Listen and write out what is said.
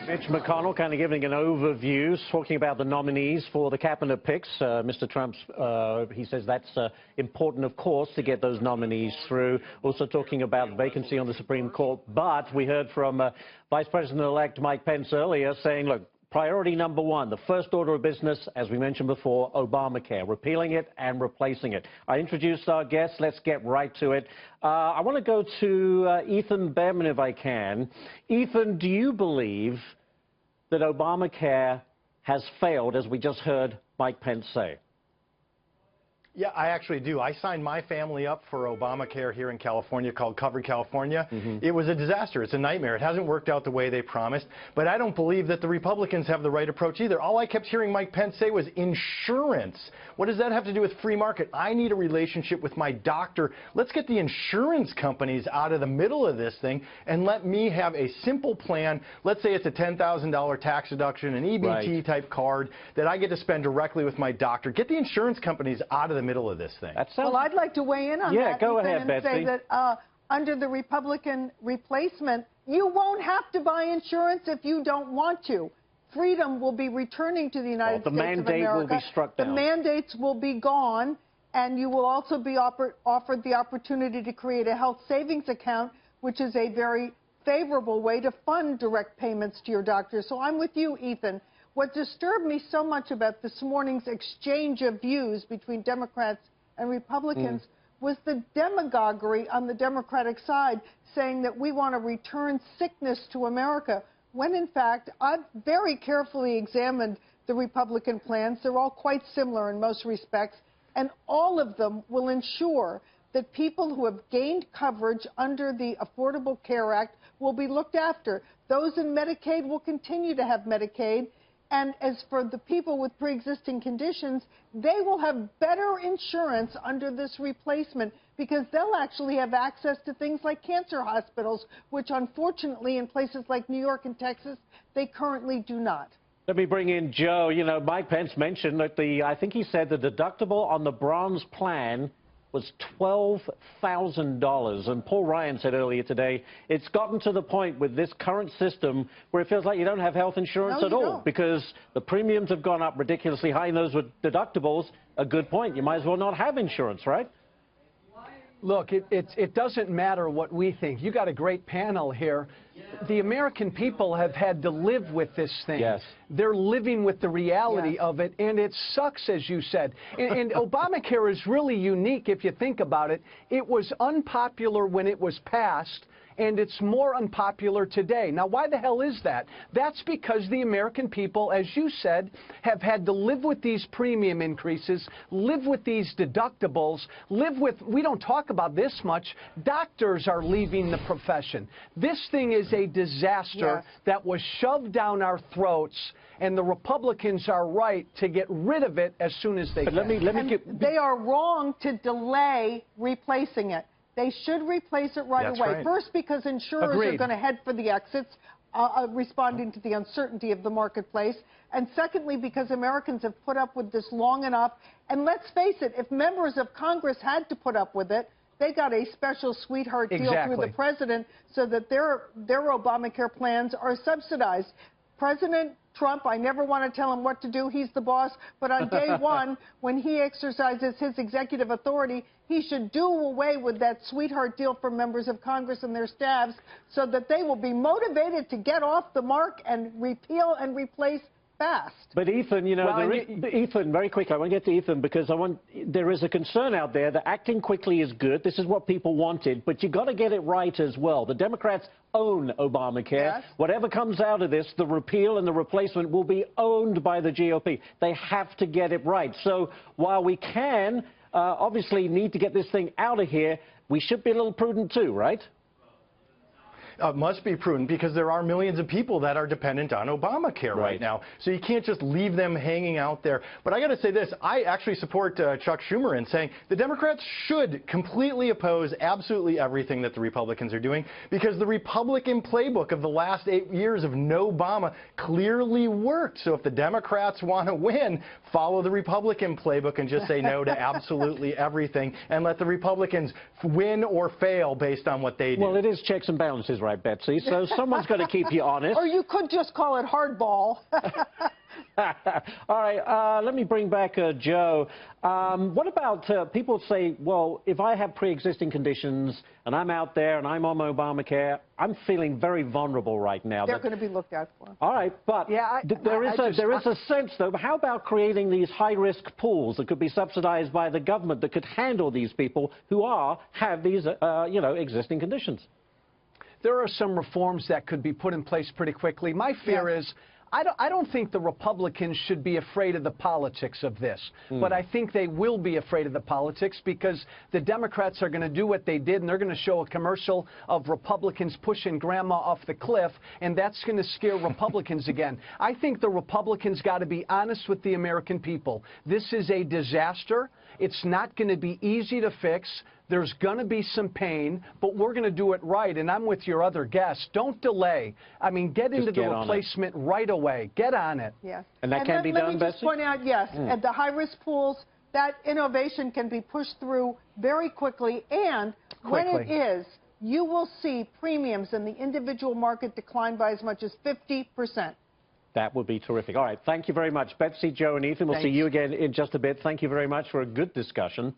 Mitch McConnell kind of giving an overview, talking about the nominees for the cabinet picks. Mr. Trump's, he says that's important, of course, to get those nominees through. Also talking about vacancy on the Supreme Court. But we heard from Vice President-elect Mike Pence earlier saying, look, priority number one, the first order of business, as we mentioned before, Obamacare, repealing it and replacing it. I introduced our guests. Let's get right to it. I want to go to Ethan Bearman, if I can. Ethan, do you believe that Obamacare has failed, as we just heard Mike Pence say? Yeah, I actually do. I signed my family up for Obamacare here in California, called Covered California. It was a disaster. It's a nightmare. It hasn't worked out the way they promised. But I don't believe that the Republicans have the right approach either. All I kept hearing Mike Pence say was insurance. What does that have to do with free market? I need a relationship with my doctor. Let's get the insurance companies out of the middle of this thing and let me have a simple plan. Let's say it's a $10,000 tax deduction, an EBT type card that I get to spend directly with my doctor. Get the insurance companies out of the middle of this thing. Well, I'd like to weigh in on that. Yeah, go ahead, Betsy. And say that under the Republican replacement, you won't have to buy insurance if you don't want to. Freedom will be returning to the United States of America. The mandate will be struck down. The mandates will be gone, and you will also be offered the opportunity to create a health savings account, which is a very favorable way to fund direct payments to your doctor. So I'm with you, Ethan. What disturbed me so much about this morning's exchange of views between Democrats and Republicans was the demagoguery on the Democratic side, saying that we want to return sickness to America, when in fact I've very carefully examined the Republican plans. They're all quite similar in most respects, and all of them will ensure that people who have gained coverage under the Affordable Care Act will be looked after. Those in Medicaid will continue to have Medicaid. And as for the people with pre-existing conditions, they will have better insurance under this replacement because they'll actually have access to things like cancer hospitals, which unfortunately in places like New York and Texas, they currently do not. Let me bring in Joe. You know, Mike Pence mentioned that I think he said the deductible on the bronze plan was $12,000. And Paul Ryan said earlier today, it's gotten to the point with this current system where it feels like you don't have health insurance at all because the premiums have gone up ridiculously high, and those with deductibles, a good point. You might as well not have insurance, right? Look, it doesn't matter what we think. You got a great panel here. The American people have had to live with this thing. Yes. They're living with the reality of it, and it sucks, as you said. And Obamacare is really unique if you think about it. It was unpopular when it was passed, and it's more unpopular today. Now, why the hell is that? That's because the American people, as you said, have had to live with these premium increases, live with these deductibles, live with, we don't talk about this much, doctors are leaving the profession. This thing is a disaster that was shoved down our throats, and the Republicans are right to get rid of it as soon as they can. They are wrong to delay replacing it. They should replace it right away. First, because insurers are going to head for the exits, responding to the uncertainty of the marketplace. And secondly, because Americans have put up with this long enough. And let's face it, if members of Congress had to put up with it, they got a special sweetheart deal through the president so that their Obamacare plans are subsidized. President Trump, I never want to tell him what to do. He's the boss. But on day one, when he exercises his executive authority, he should do away with that sweetheart deal for members of Congress and their staffs so that they will be motivated to get off the mark and repeal and replace fast. But Ethan, you know, Ethan, very quickly, I want to get to Ethan because there is a concern out there that acting quickly is good. This is what people wanted, but you got to get it right as well. The Democrats own Obamacare. Whatever comes out of this, the repeal and the replacement will be owned by the GOP. They have to get it right. So while we can obviously need to get this thing out of here, we should be a little prudent too, right? Must be prudent because there are millions of people that are dependent on Obamacare right now. So you can't just leave them hanging out there. But I got to say this, I actually support Chuck Schumer in saying the Democrats should completely oppose absolutely everything that the Republicans are doing because the Republican playbook of the last 8 years of no Obama clearly worked. So if the Democrats want to win, follow the Republican playbook and just say no to absolutely everything and let the Republicans win or fail based on what they do. Well, it is checks and balances right right, Betsy. So someone's got to keep you honest. Or you could just call it hardball. All right, let me bring back Joe. What about people say, well, if I have pre-existing conditions and I'm out there and I'm on Obamacare, I'm feeling very vulnerable right now. They're going to be looked out for. All right, but yeah, there is a sense, though. How about creating these high-risk pools that could be subsidized by the government that could handle these people who have these, existing conditions? There are some reforms that could be put in place pretty quickly. My fear is, I don't think the Republicans should be afraid of the politics of this, but I think they will be afraid of the politics because the Democrats are going to do what they did, and they're going to show a commercial of Republicans pushing grandma off the cliff, and that's going to scare Republicans again. I think the Republicans got to be honest with the American people. This is a disaster. It's not going to be easy to fix. There's going to be some pain, but we're going to do it right. And I'm with your other guests. Don't delay. I mean, get into the replacement right away. Get on it. Yes. And that can be done, Betsy? Let me just point out, yes, at the high-risk pools, that innovation can be pushed through very quickly. And when it is, you will see premiums in the individual market decline by as much as 50%. That would be terrific. All right. Thank you very much, Betsy, Joe, and Ethan. We'll see you again in just a bit. Thank you very much for a good discussion.